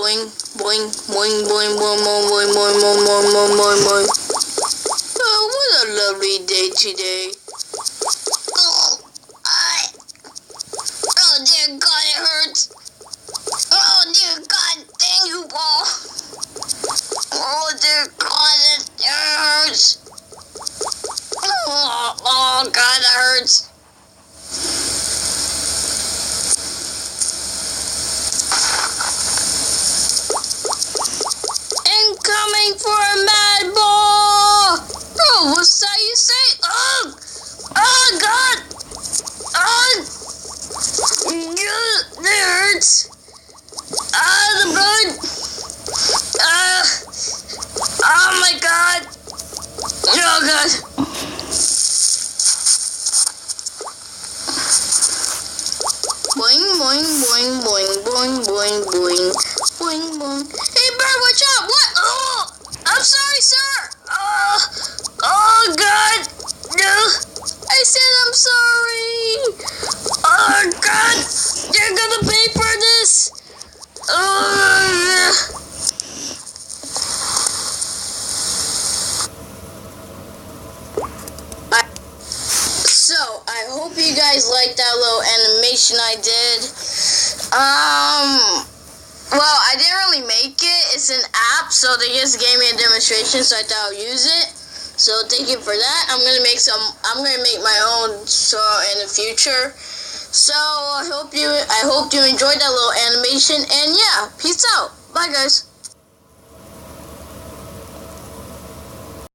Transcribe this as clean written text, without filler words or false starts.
boing, boing, boing, boing, boing, boing, boing, boing, boing, boing, boing, boing, boing. Oh, what a lovely day today. Oh dear God, it hurts. Oh dear God, dang you, ball. Oh dear God, it hurts. Oh God, that hurts. Incoming for a mad ball. Oh, what's that you say? Oh God. Oh, it hurts. The blood. Oh my God. Oh God. Boing, boing, boing, boing, boing, boing, boing, boing, boing. Hey, bird, watch out! What? Oh, I'm sorry, sir. Oh God. No, I said I'm sorry. Oh God, you're gonna pay for this. So, I hope you guys liked that little animation I did. Well, I didn't really make it. It's an app, so they just gave me a demonstration, so I thought I'll use it. So, thank you for that. I'm gonna make my own in the future. So, I hope you enjoyed that little animation, and yeah, peace out. Bye, guys.